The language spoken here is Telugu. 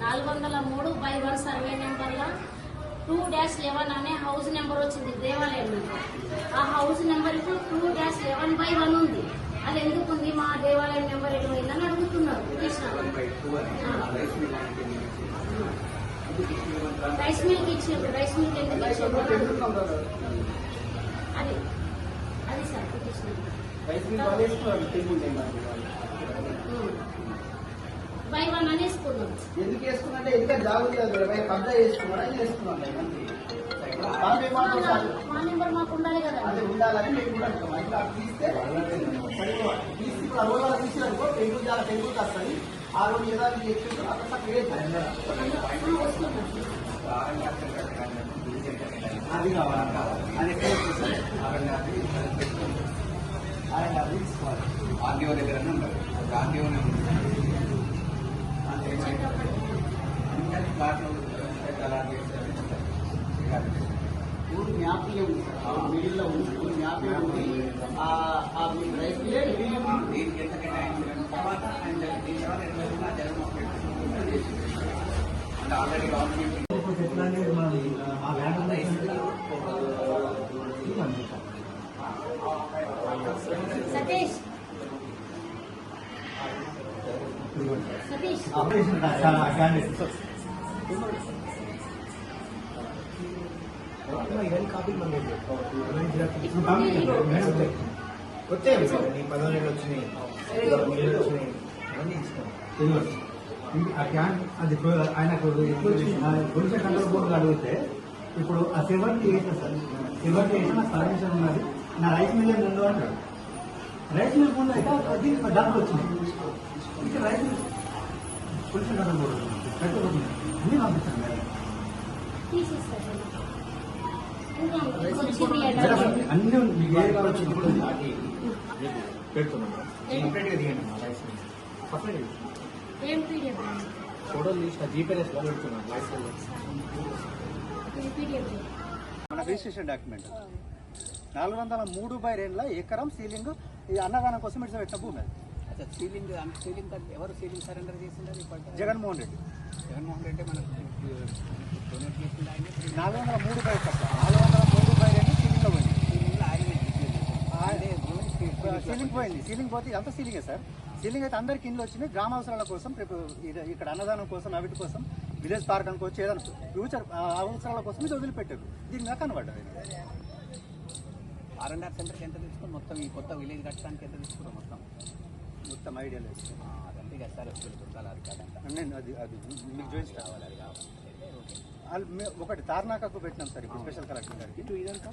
403/1 సర్వే నెంబర్లో 2-11 అనే హౌస్ నెంబర్ వచ్చింది దేవాలయం నెంబర్. ఆ హౌస్ నెంబర్ ఇప్పుడు 2-11/1 ఉంది. అది ఎందుకు ఉంది, మా దేవాలయం నెంబర్ ఏమైందని అడుగుతున్నారు. రైస్ మిల్క్ ఇచ్చినప్పుడు రైస్ మిల్క్ ఎందుకు ఇచ్చినప్పుడు అది అది సార్ బై 1 అని వేసుకున్నాం. ఎందుకు వేసుకున్నట్టే ఎందుకంటే జాగ్రత్త కబ్జా చేసుకున్నాం. మా నెంబర్ మాకు ఉండాలి కదా, అదే ఉండాలని మేము కూడా తీస్తే తీసిననుకో టెంపుల్ వస్తుంది. ఆ రోజు ఏదైనా చెప్పిందో అక్కడ క్రియేట్ అది కావాలి. అది ఆర్డీఓ దగ్గర ఆర్డీఓనే ఊరు మ్యాప్లే ఉంది సార్, మిడిల్లో ఉంది. ఊరు మ్యాప్లే ఉంది. రైస్ దీనికి ఎంత కేటాయించిన తర్వాత ఆల్రెడీ గవర్నమెంట్ సతీష్ సతీష్ వచ్చాయి సార్, నీ 10 నెలలు వచ్చినాయి, అవన్నీ అది ఆయనకు పొల్యూషన్ కంట్రోల్ బోర్డు అడిగితే ఇప్పుడు ఆ 78 సార్ 78 నాకు పర్మిషన్ ఉన్నది, నా రైస్ మిల్ ముందు అంటాడు. రైస్ మిల్ ముందు అయితే అది డబ్బులు వచ్చినాయి. ఇంకా rice mill pollution control board అన్ని పంపిస్తాను మేడం. అన్ని మీకు ఏ కావచ్చు పెడుతున్నాం సపరేట్గా దిగండి. మా రైస్ మిల్ సపరేట్గా ఫోటోలు తీసిన జీపీఎస్ లో పెడుతున్నాం. మన రిజిస్ట్రేషన్ డాక్యుమెంట్ 403/2 ఎకరం సీలింగ్ అన్నదానం కోసం ఇట్లా పెట్టిన భూమి. అది సీలింగ్ ఎవరు సీలింగ్ సరెండర్ చేసిండారు? జగన్మోహన్ రెడ్డి మనకు డొనేట్ చేసింది ఆయన. 403/2 సీలింగ్ లో పోయింది. సీలింగ్ పోయింది. సీలింగ్ పోతే అంతా సీలింగే సార్. సీలింగ్ అయితే అందరికి ఇండ్లు వచ్చినాయి. గ్రామ అవసరాల కోసం, ఇక్కడ అన్నదానం కోసం, అవిటి కోసం, విలేజ్ పార్క్ అనుకోవచ్చు, ఏదైనా ఫ్యూచర్ అవసరాల కోసం ఇది వదిలిపెట్టారు. దీని మీద కనబడ్డారు. R&R సెంటర్కి ఎంత తీసుకుని మొత్తం ఈ కొత్త విలేజ్ కట్టడానికి ఎంత తీసుకున్నాం? మొత్తం ఐడియా లేదు. అదంతే కదా సార్, గుర్తాలి అది కాదంట. నేను అది మీకు జోయిన్స్ కావాలి. అది కావాలి. ఒకటి తార్నాకకు పెట్టినాం సార్ ఇప్పుడు స్పెషల్ కలెక్టర్ గారికి. ఇదంతా